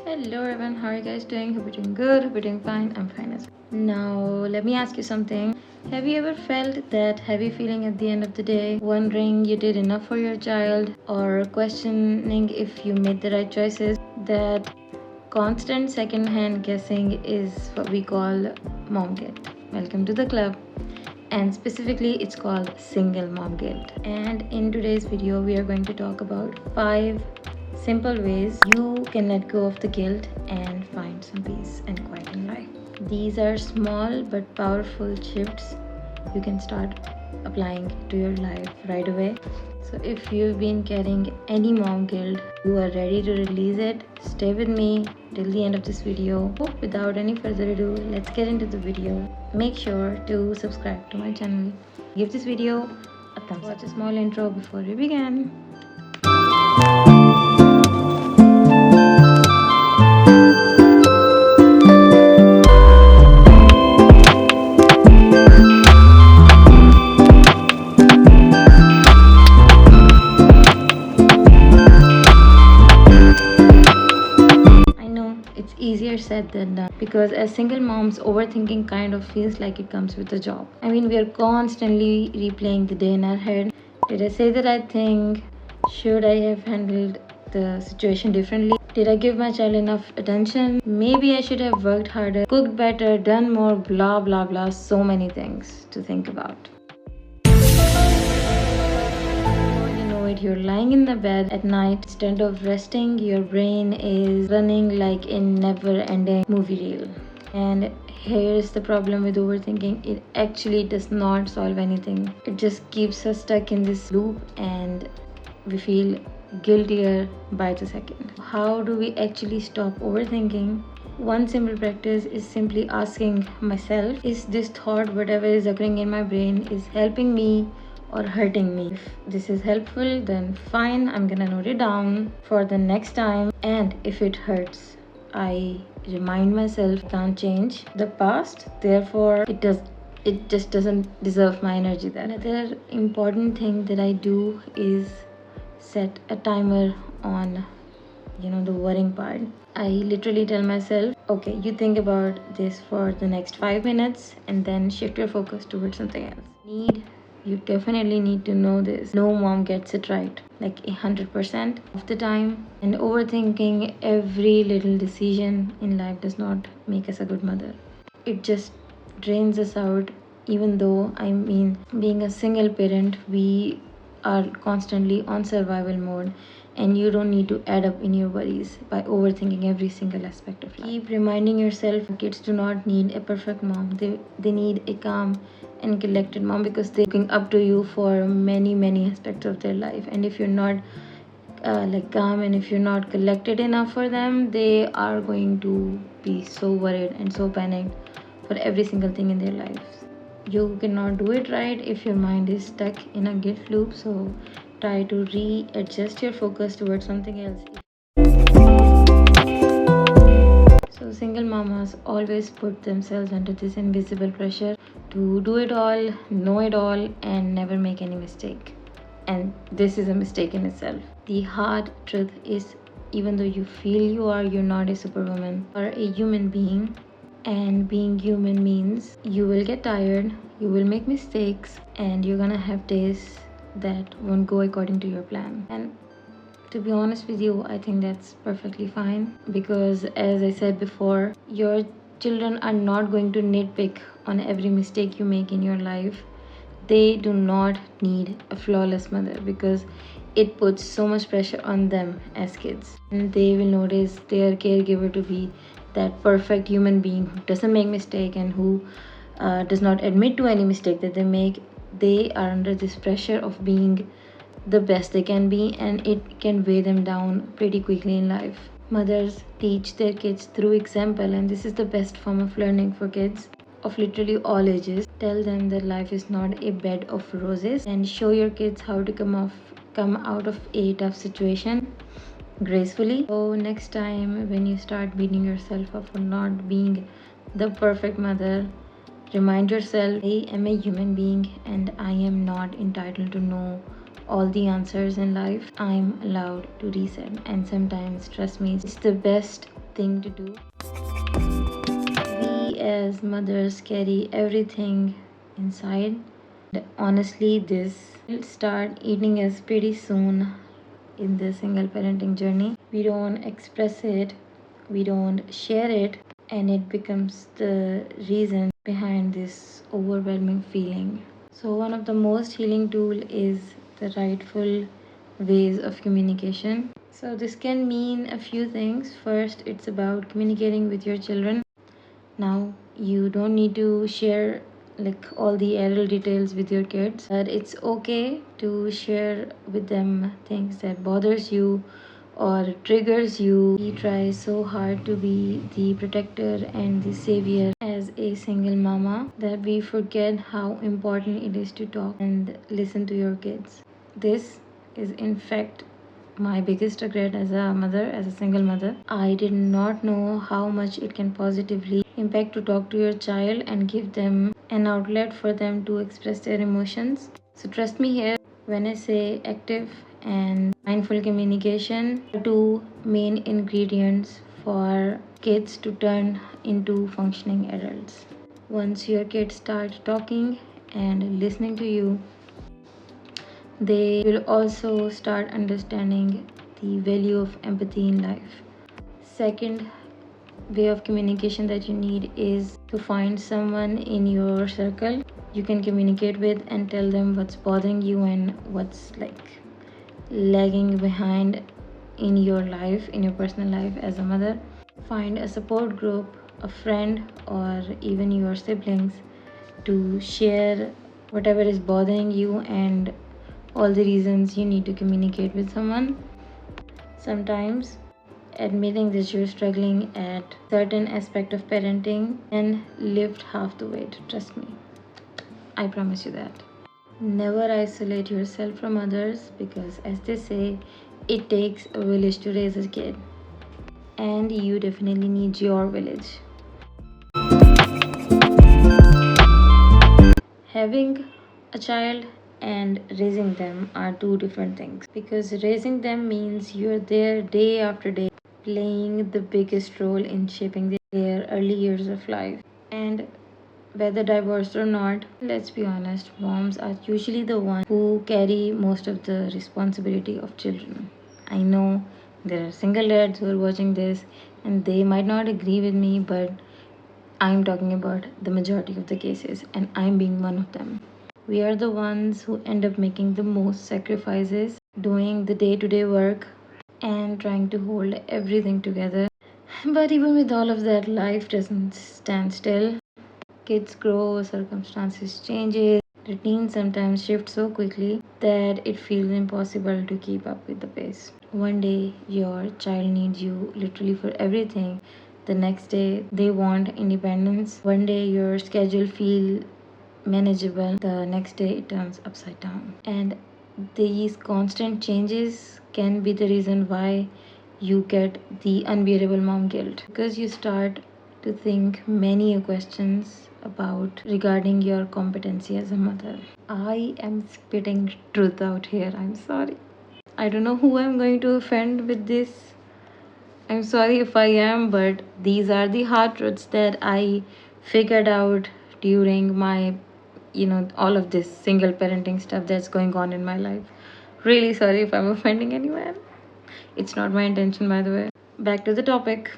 Hello everyone, how are you guys doing? Hope you're doing good, hope you're doing fine. I'm fine as well. Now, let me ask you something. Have you ever felt that heavy feeling at the end of the day, wondering you did enough for your child, or questioning if you made the right choices? That constant second-hand guessing is what we call mom guilt. Welcome to the club. And specifically, it's called single mom guilt. And in today's video, we are going to talk about 5 simple ways you can let go of the guilt and find some peace and quiet in life. These are small but powerful shifts you can start applying to your life right away. So if you've been carrying any mom guilt, you are ready to release it, stay with me till the end of this video. So without any further ado, let's get into the video. Make sure to subscribe to my channel. Give this video a thumbs up. Watch a small intro before we begin. It's easier said than done because as single moms, overthinking kind of feels like it comes with a job. I mean, we are constantly replaying the day in our head. Did I say the right thing? Should I have handled the situation differently? Did I give my child enough attention? Maybe I should have worked harder, cooked better, done more, blah blah blah. So many things to think about. You're lying in the bed at night. Instead of resting, your brain is running like a never-ending movie reel. And here's the problem with overthinking. It actually does not solve anything. It just keeps us stuck in this loop and we feel guiltier by the second. How do we actually stop overthinking? One simple practice is simply asking myself, is this thought, whatever is occurring in my brain, is helping me or hurting me? If this is helpful, then fine, I'm gonna note it down for the next time. And if it hurts, I remind myself I can't change the past, therefore it just doesn't deserve my energy there. Another important thing that I do is set a timer on the worrying part. I literally tell myself, okay, you think about this for the next 5 minutes and then shift your focus towards something else. You definitely need to know this. No mom gets it right, like 100% of the time. And overthinking every little decision in life does not make us a good mother. It just drains us out. Even though, being a single parent, we are constantly on survival mode, and you don't need to add up in your worries by overthinking every single aspect of life. Keep reminding yourself kids do not need a perfect mom. They need a calm and collected mom because they're looking up to you for many aspects of their life. And if you're not calm and if you're not collected enough for them, they are going to be so worried and so panicked for every single thing in their lives. You cannot do it right if your mind is stuck in a guilt loop, so try to readjust your focus towards something else. So single mamas always put themselves under this invisible pressure to do it all, know it all, and never make any mistake. And this is a mistake in itself. The hard truth is, even though you feel you're not a superwoman or a human being. And being human means you will get tired, you will make mistakes, and you're gonna have days that won't go according to your plan. And to be honest with you, I think that's perfectly fine because, as I said before, your children are not going to nitpick on every mistake you make in your life. They do not need a flawless mother because it puts so much pressure on them as kids. And they will notice their caregiver to be that perfect human being who doesn't make mistake and who does not admit to any mistake that they make. They are under this pressure of being the best they can be, and it can weigh them down pretty quickly in life. Mothers teach their kids through example, and this is the best form of learning for kids of literally all ages. Tell them that life is not a bed of roses and show your kids how to come out of a tough situation gracefully. So next time when you start beating yourself up for not being the perfect mother, remind yourself, I am a human being and I am not entitled to know all the answers in life. I'm allowed to reset, and sometimes, trust me, it's the best thing to do. We as mothers carry everything inside. Honestly, this will start eating us pretty soon in the single parenting journey. We don't express it, we don't share it, and it becomes the reason behind this overwhelming feeling. So one of the most healing tool is the rightful ways of communication. So this can mean a few things. First, it's about communicating with your children. Now you don't need to share like all the adult details with your kids, but it's okay to share with them things that bothers you or triggers you. We try so hard to be the protector and the savior as a single mama that we forget how important it is to talk and listen to your kids. This is in fact my biggest regret as a mother, as a single mother. I did not know how much it can positively impact to talk to your child and give them an outlet for them to express their emotions. So trust me here when I say active and mindful communication are two main ingredients for kids to turn into functioning adults. Once your kids start talking and listening to you, they will also start understanding the value of empathy in life. Second way of communication that you need is to find someone in your circle you can communicate with and tell them what's bothering you and what's like lagging behind in your life, in your personal life as a mother. Find a support group, a friend, or even your siblings to share whatever is bothering you and all the reasons you need to communicate with someone. Sometimes admitting that you're struggling at certain aspect of parenting can lift half the weight. Trust me. I promise you that. Never isolate yourself from others because as they say, it takes a village to raise a kid. And you definitely need your village. Having a child and raising them are two different things because raising them means you're there day after day playing the biggest role in shaping their early years of life. And whether divorced or not, let's be honest, moms are usually the ones who carry most of the responsibility of children. I know there are single dads who are watching this and they might not agree with me, but I'm talking about the majority of the cases, and I'm being one of them. We are the ones who end up making the most sacrifices, doing the day to day work, and trying to hold everything together. But even with all of that, life doesn't stand still. Kids grow, circumstances changes, routine sometimes shift so quickly that it feels impossible to keep up with the pace. One day your child needs you literally for everything. The next day they want independence. One day your schedule feels manageable. The next day it turns upside down. And these constant changes can be the reason why you get the unbearable mom guilt because you start to think many questions about regarding your competency as a mother. I am spitting truth out here. I'm sorry. I don't know who I'm going to offend with this. I'm sorry if I am, but these are the hard truths that I figured out during my, all of this single parenting stuff that's going on in my life. Really sorry if I'm offending anyone. It's not my intention, by the way. Back to the topic.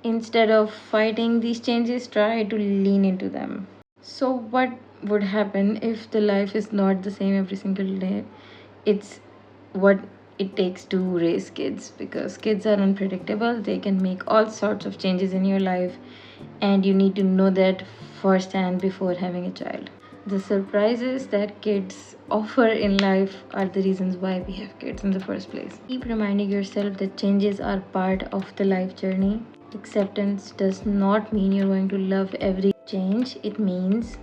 Instead of fighting these changes, try to lean into them. So, what would happen if the life is not the same every single day? It's what it takes to raise kids because kids are unpredictable. They can make all sorts of changes in your life, and you need to know that firsthand before having a child. The surprises that kids offer in life are the reasons why we have kids in the first place. Keep reminding yourself that changes are part of the life journey. Acceptance does not mean you're going to love every change, it means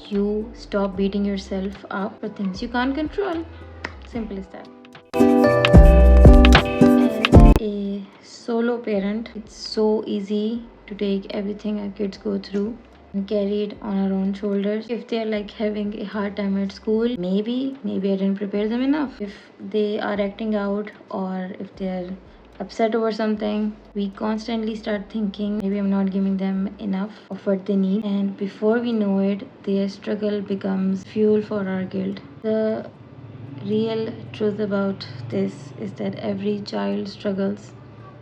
you stop beating yourself up for things you can't control. Simple as that. As a solo parent, it's so easy to take everything our kids go through and carry it on our own shoulders. If they're like having a hard time at school, maybe I didn't prepare them enough. If they are acting out or if they're upset over something, we constantly start thinking maybe I'm not giving them enough of what they need, and before we know it, their struggle becomes fuel for our guilt. The real truth about this is that every child struggles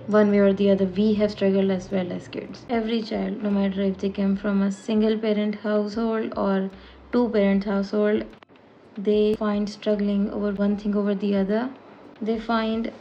one way or the other. We have struggled as well as kids. Every child, no matter if they come from a single parent household or two parent household, they find struggling over one thing over the other. They find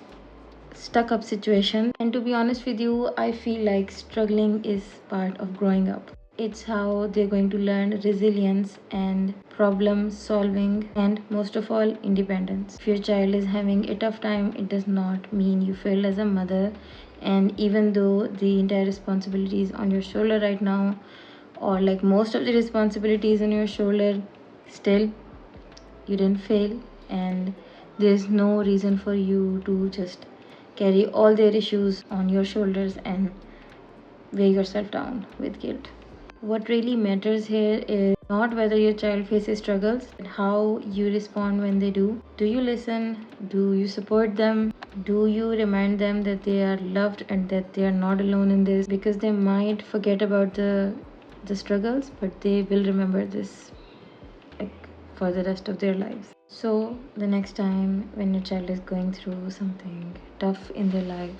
stuck up situation, and to be honest with you, I feel like struggling is part of growing up. It's how they're going to learn resilience and problem solving, and most of all, independence. If your child is having a tough time, it does not mean you fail as a mother. And even though the entire responsibility is on your shoulder right now, or like most of the responsibilities on your shoulder, still you didn't fail, and there's no reason for you to just carry all their issues on your shoulders and weigh yourself down with guilt. What really matters here is not whether your child faces struggles, but how you respond when they do. Do you listen? Do you support them? Do you remind them that they are loved and that they are not alone in this? Because they might forget about the struggles, but they will remember this like for the rest of their lives. So the next time when your child is going through something tough in their life,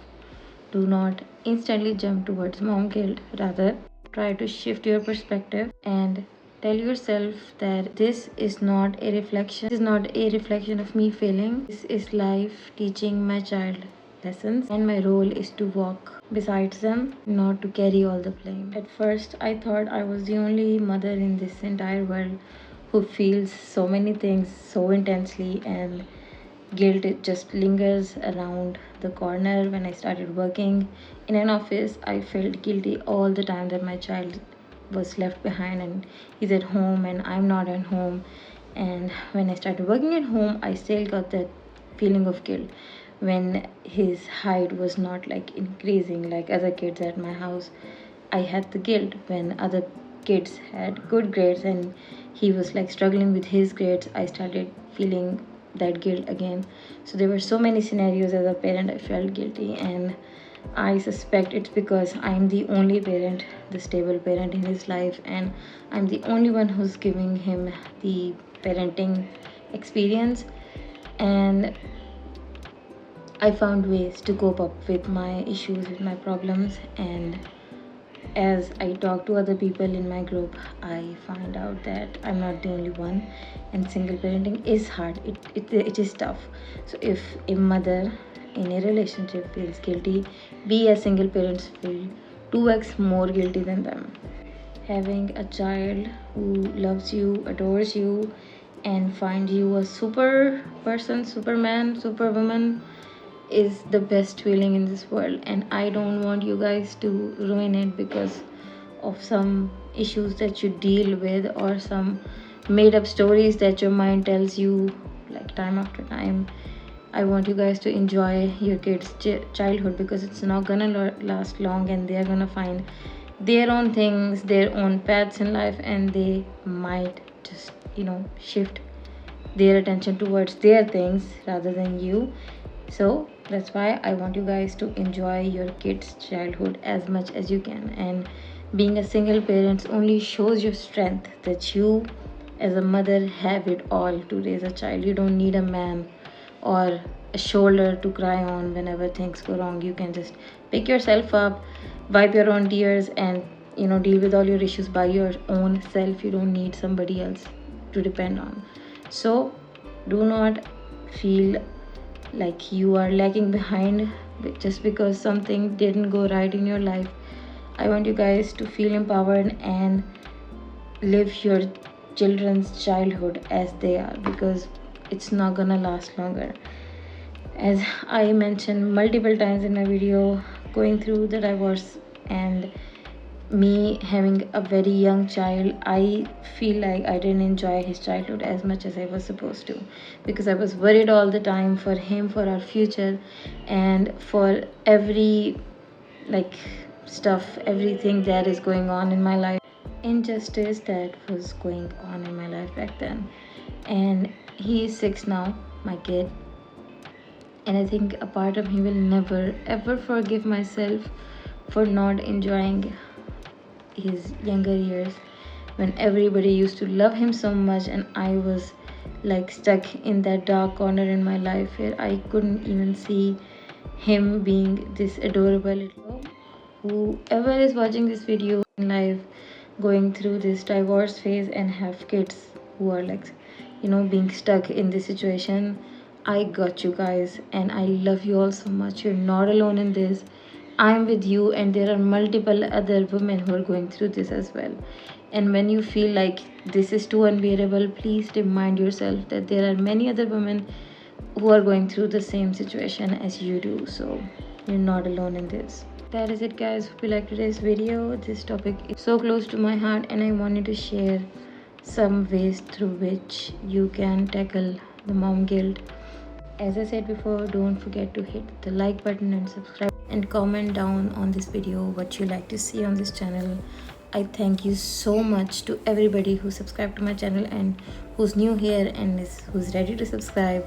do not instantly jump towards mom guilt. Rather, try to shift your perspective and tell yourself that this is not a reflection of me failing. This is life teaching my child lessons, and my role is to walk besides them, not to carry all the blame. At first, I thought I was the only mother in this entire world who feels so many things so intensely, and guilt it just lingers around the corner. When I started working in an office, I felt guilty all the time that my child was left behind and he's at home and I'm not at home. And when I started working at home, I still got that feeling of guilt when his height was not like increasing like other kids at my house. I had the guilt when other kids had good grades and he was like struggling with his grades. I started feeling that guilt again. So there were so many scenarios as a parent I felt guilty, and I suspect it's because I'm the only parent, the stable parent in his life, and I'm the only one who's giving him the parenting experience. And I found ways to cope up with my issues, with my problems, and as I talk to other people in my group, I find out that I'm not the only one, and single parenting is hard. It is tough. So if a mother in a relationship feels guilty, we as single parents feel 2x more guilty than them. Having a child who loves you, adores you, and finds you a super person, superman, superwoman is the best feeling in this world, and I don't want you guys to ruin it because of some issues that you deal with or some made up stories that your mind tells you like time after time. I want you guys to enjoy your kids childhood because it's not gonna last long, and they're gonna find their own things, their own paths in life, and they might just shift their attention towards their things rather than you. So that's why I want you guys to enjoy your kids' childhood as much as you can. And being a single parent only shows your strength that you, as a mother, have it all to raise a child. You don't need a man or a shoulder to cry on whenever things go wrong. You can just pick yourself up, wipe your own tears, and deal with all your issues by your own self. You don't need somebody else to depend on. So do not feel like you are lagging behind just because something didn't go right in your life. I want you guys to feel empowered and live your children's childhood as they are, because it's not gonna last longer. As I mentioned multiple times in my video, going through the divorce and me having a very young child, I feel like I didn't enjoy his childhood as much as I was supposed to, because I was worried all the time for him, for our future, and for every like stuff, everything that is going on in my life, injustice that was going on in my life back then. And he is 6 now, my kid, And I think a part of me will never ever forgive myself for not enjoying his younger years when everybody used to love him so much and I was like stuck in that dark corner in my life where I couldn't even see him being this adorable little. Whoever is watching this video in life going through this divorce phase and have kids who are like, being stuck in this situation, I got you guys and I love you all so much. You're not alone in this. I'm with you, and there are multiple other women who are going through this as well. And when you feel like this is too unbearable, please remind yourself that there are many other women who are going through the same situation as you do. So you're not alone in this. That is it, guys. Hope you like today's video. This topic is so close to my heart, and I wanted to share some ways through which you can tackle the mom guilt. As I said before, don't forget to hit the like button and subscribe and comment down on this video what you like to see on this channel. I thank you so much to everybody who subscribed to my channel and who's new here and who's ready to subscribe.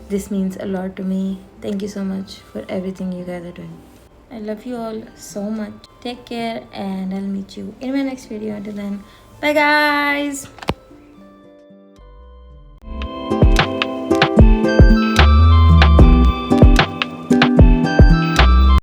This means a lot to me. Thank you so much for everything you guys are doing. I love you all so much. Take care, and I'll meet you in my next video. Until then, bye guys.